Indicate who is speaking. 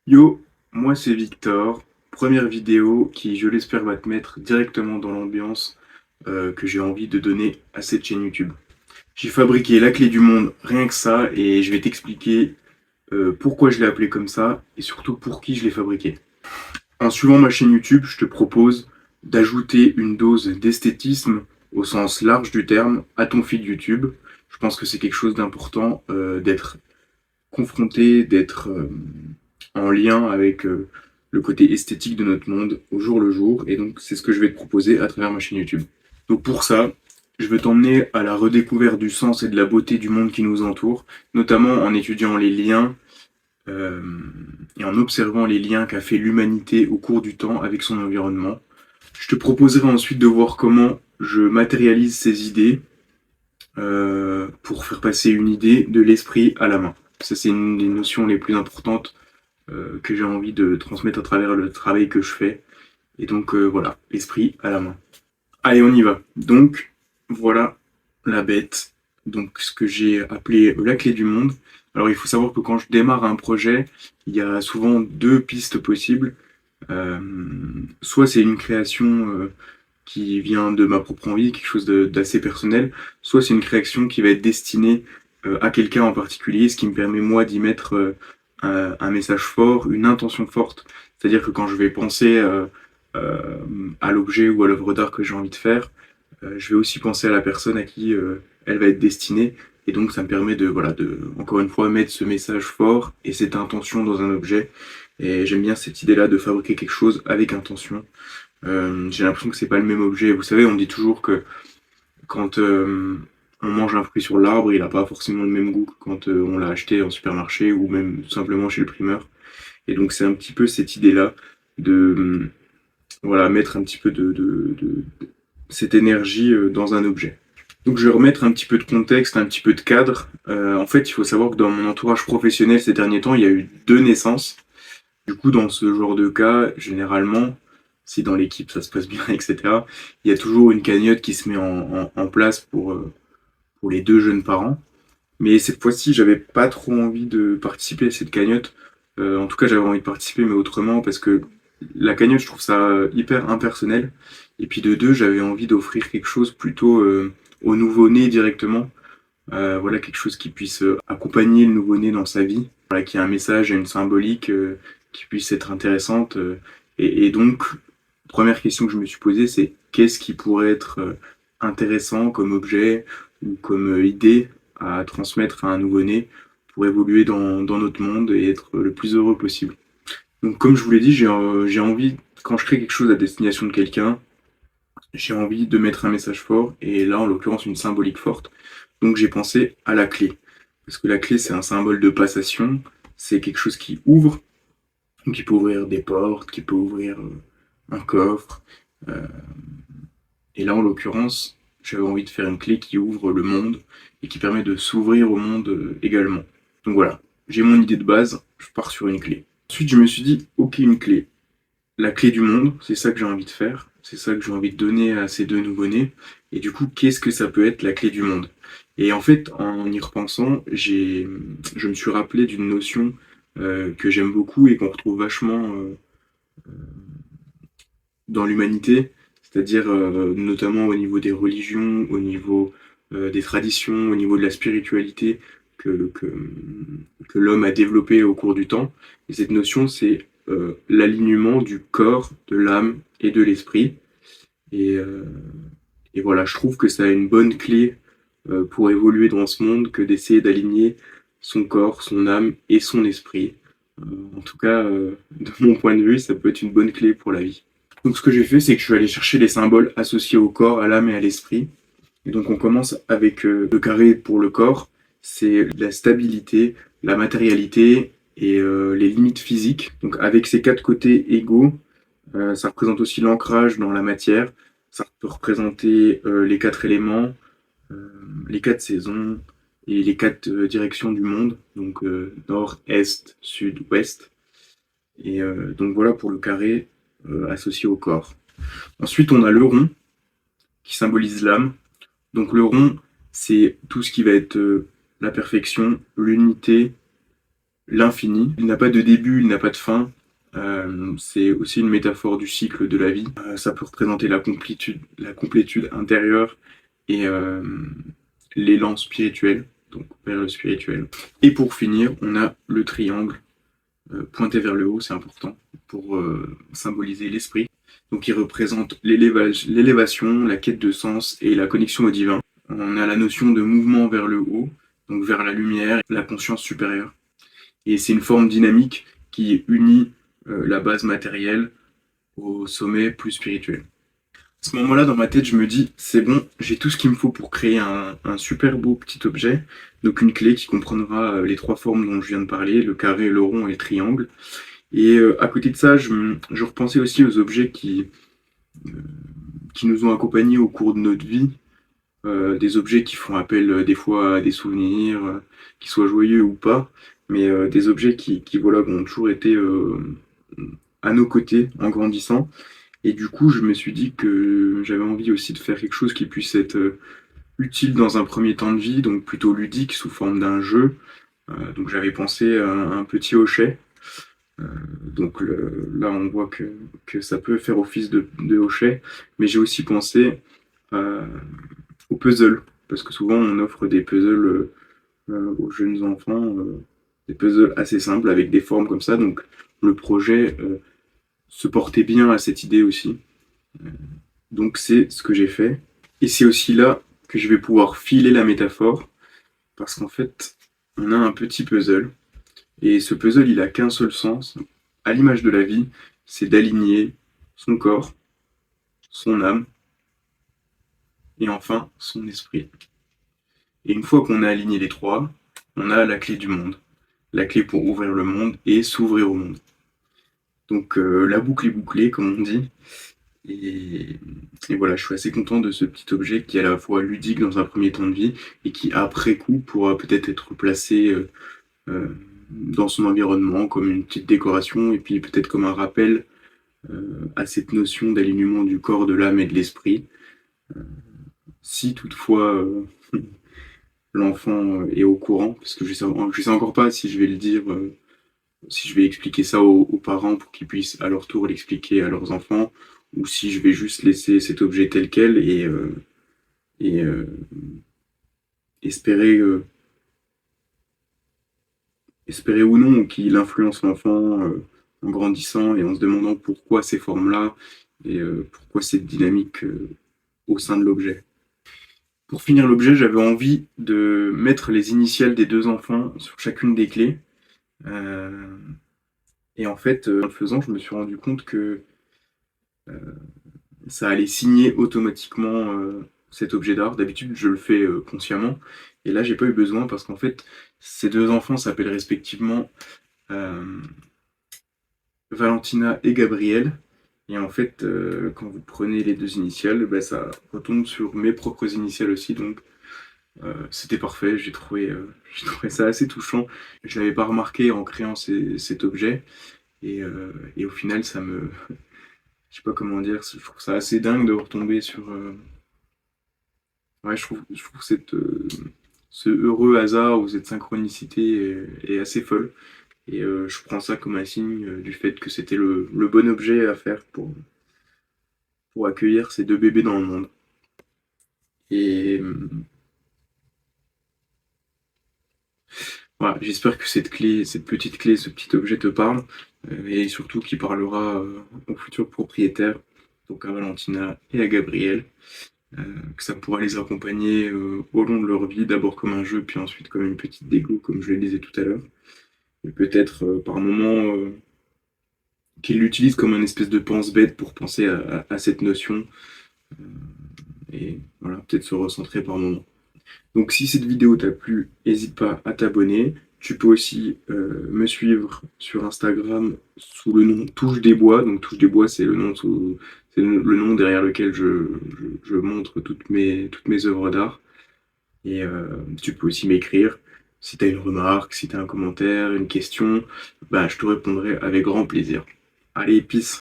Speaker 1: Yo, moi c'est Victor. Première vidéo qui, je l'espère, va te mettre directement dans l'ambiance que j'ai envie de donner à cette chaîne YouTube. J'ai fabriqué la clé du monde, rien que ça, et je vais t'expliquer pourquoi je l'ai appelé comme ça et surtout pour qui je l'ai fabriqué. En suivant ma chaîne YouTube, je te propose d'ajouter une dose d'esthétisme au sens large du terme à ton feed YouTube. Je pense que c'est quelque chose d'important d'être confronté, d'être en lien avec le côté esthétique de notre monde au jour le jour. Et donc, c'est ce que je vais te proposer à travers ma chaîne YouTube. Donc, pour ça, je veux t'emmener à la redécouverte du sens et de la beauté du monde qui nous entoure, notamment en étudiant les liens euh, et en observant les liens qu'a fait l'humanité au cours du temps avec son environnement. Je te proposerai ensuite de voir comment je matérialise ces idées pour faire passer une idée de l'esprit à la main. Ça, c'est une des notions les plus importantes que j'ai envie de transmettre à travers le travail que je fais. Et donc voilà, l'esprit à la main. Allez, on y va. Donc voilà la bête. Donc ce que j'ai appelé la clé du monde. Alors il faut savoir que quand je démarre un projet, il y a souvent deux pistes possibles. Euh, Soit c'est une création qui vient de ma propre envie, quelque chose d'assez personnel, soit c'est une création qui va être destinée à quelqu'un en particulier, ce qui me permet moi d'y mettre un message fort, une intention forte. C'est-à-dire que quand je vais penser euh, à l'objet ou à l'œuvre d'art que j'ai envie de faire, je vais aussi penser à la personne à qui elle va être destinée. Et donc ça me permet de, voilà, de, encore une fois, mettre ce message fort et cette intention dans un objet. Et j'aime bien cette idée-là de fabriquer quelque chose avec intention. J'ai l'impression que c'est pas le même objet. Vous savez, on dit toujours que quand on mange un fruit sur l'arbre, il n'a pas forcément le même goût que quand on l'a acheté en supermarché ou même tout simplement chez le primeur. Et donc c'est un petit peu cette idée-là de voilà, mettre un petit peu de cette énergie dans un objet. Donc je vais remettre un petit peu de contexte, un petit peu de cadre. En fait, il faut savoir que dans mon entourage professionnel ces derniers temps, il y a eu deux naissances. Du coup, dans ce genre de cas, généralement, si dans l'équipe ça se passe bien, etc., il y a toujours une cagnotte qui se met en place pour les deux jeunes parents. Mais cette fois-ci, j'avais pas trop envie de participer à cette cagnotte. En tout cas, j'avais envie de participer, mais autrement, parce que la cagnotte, je trouve ça hyper impersonnel. Et puis de deux, j'avais envie d'offrir quelque chose plutôt au nouveau-né directement. Voilà, quelque chose qui puisse accompagner le nouveau-né dans sa vie. Voilà, qui a un message et une symbolique qui puisse être intéressante. Et donc, première question que je me suis posée, c'est qu'est-ce qui pourrait être intéressant comme objet ou comme idée à transmettre à un nouveau-né pour évoluer dans notre monde et être le plus heureux possible. Donc, comme je vous l'ai dit, j'ai envie, quand je crée quelque chose à destination de quelqu'un, j'ai envie de mettre un message fort et là, en l'occurrence, une symbolique forte. Donc, j'ai pensé à la clé. Parce que la clé, c'est un symbole de passation, c'est quelque chose qui ouvre, qui peut ouvrir des portes, qui peut ouvrir un coffre. Euh, et là, en l'occurrence, j'avais envie de faire une clé qui ouvre le monde et qui permet de s'ouvrir au monde également. Donc voilà, j'ai mon idée de base, je pars sur une clé. Ensuite, je me suis dit, ok, une clé. La clé du monde, c'est ça que j'ai envie de faire, c'est ça que j'ai envie de donner à ces deux nouveau-nés. Et du coup, qu'est-ce que ça peut être la clé du monde? Et en fait, en y repensant, je me suis rappelé d'une notion que j'aime beaucoup et qu'on retrouve vachement dans l'humanité, c'est-à-dire notamment au niveau des religions, au niveau des traditions, au niveau de la spiritualité que, que, que l'homme a développé au cours du temps. Et cette notion, c'est l'alignement du corps, de l'âme et de l'esprit. Et, euh, et voilà, je trouve que ça a une bonne clé pour évoluer dans ce monde que d'essayer d'aligner son corps, son âme et son esprit. En tout cas, de mon point de vue, ça peut être une bonne clé pour la vie. Donc ce que j'ai fait, c'est que je suis allé chercher les symboles associés au corps, à l'âme et à l'esprit. Et donc on commence avec le carré pour le corps, c'est la stabilité, la matérialité et les limites physiques. Donc avec ces quatre côtés égaux, ça représente aussi l'ancrage dans la matière, ça peut représenter les quatre éléments, euh, les quatre saisons et les quatre directions du monde, donc nord, est, sud, ouest. Et donc voilà pour le carré associé au corps. Ensuite, on a le rond qui symbolise l'âme. Donc le rond, c'est tout ce qui va être la perfection, l'unité, l'infini. Il n'a pas de début, il n'a pas de fin. C'est aussi une métaphore du cycle de la vie. Ça peut représenter la complétude intérieure et l'élan spirituel, donc vers le spirituel. Et pour finir, on a le triangle pointé vers le haut, c'est important pour symboliser l'esprit. Donc il représente l'élévation, la quête de sens et la connexion au divin. On a la notion de mouvement vers le haut, donc vers la lumière, la conscience supérieure. Et c'est une forme dynamique qui unit la base matérielle au sommet plus spirituel. À ce moment-là, dans ma tête, je me dis, c'est bon, j'ai tout ce qu'il me faut pour créer un super beau petit objet. Donc une clé qui comprendra les trois formes dont je viens de parler, le carré, le rond et le triangle. Et à côté de ça, je repensais aussi aux objets euh, qui nous ont accompagnés au cours de notre vie. Des objets qui font appel des fois à des souvenirs, qui soient joyeux ou pas, mais des objets qui voilà, ont toujours été à nos côtés en grandissant. Et du coup, je me suis dit que j'avais envie aussi de faire quelque chose qui puisse être utile dans un premier temps de vie, donc plutôt ludique sous forme d'un jeu. Donc j'avais pensé à un petit hochet. Euh, donc là, on voit que ça peut faire office de hochet, mais j'ai aussi pensé euh, au puzzle, parce que souvent on offre des puzzles aux jeunes enfants, des puzzles assez simples avec des formes comme ça, donc le projet se portait bien à cette idée aussi. Donc c'est ce que j'ai fait. Et c'est aussi là que je vais pouvoir filer la métaphore, parce qu'en fait, on a un petit puzzle, et ce puzzle, il a qu'un seul sens, à l'image de la vie, c'est d'aligner son corps, son âme, et enfin son esprit. Et une fois qu'on a aligné les trois, on a la clé du monde. La clé pour ouvrir le monde et s'ouvrir au monde. Donc la boucle est bouclée, comme on dit. Et, et voilà, je suis assez content de ce petit objet qui est à la fois ludique dans un premier temps de vie et qui, après coup, pourra peut-être être placé dans son environnement comme une petite décoration et puis peut-être comme un rappel à cette notion d'alignement du corps, de l'âme et de l'esprit. Si toutefois l'enfant est au courant, parce que je sais encore pas si je vais le dire, si je vais expliquer ça aux parents pour qu'ils puissent à leur tour l'expliquer à leurs enfants, ou si je vais juste laisser cet objet tel quel et espérer, espérer ou non qu'il influence l'enfant en grandissant et en se demandant pourquoi ces formes-là et pourquoi cette dynamique au sein de l'objet. Pour finir l'objet, j'avais envie de mettre les initiales des deux enfants sur chacune des clés. Euh, et en fait, en le faisant, je me suis rendu compte que ça allait signer automatiquement cet objet d'art. D'habitude, je le fais consciemment. Et là, j'ai pas eu besoin parce qu'en fait, ces deux enfants s'appellent respectivement euh, Valentina et Gabriel. Et en fait, quand vous prenez les deux initiales, bah, ça retombe sur mes propres initiales aussi. Donc, c'était parfait. J'ai trouvé ça assez touchant. Je l'avais pas remarqué en créant cet objet. Et au final, je sais pas comment dire, je trouve ça assez dingue de retomber sur. Ouais, je trouve ce heureux hasard ou cette synchronicité est assez folle. Et je prends ça comme un signe du fait que c'était le bon objet à faire pour accueillir ces deux bébés dans le monde. Et voilà, j'espère que cette clé, cette petite clé, ce petit objet te parle, et surtout qu'il parlera aux futurs propriétaires, donc à Valentina et à Gabriel, que ça pourra les accompagner au long de leur vie, d'abord comme un jeu, puis ensuite comme une petite dégo, comme je le disais tout à l'heure. Et peut-être par moment qu'ils l'utilisent comme un espèce de pense-bête pour penser à cette notion, et voilà, peut-être se recentrer par moment. Donc si cette vidéo t'a plu, n'hésite pas à t'abonner. Tu peux aussi me suivre sur Instagram sous le nom Touche des Bois. Donc Touche des Bois, c'est c'est le nom derrière lequel je montre toutes mes œuvres d'art. Et tu peux aussi m'écrire si tu as une remarque, si tu as un commentaire, une question, bah, je te répondrai avec grand plaisir. Allez, peace!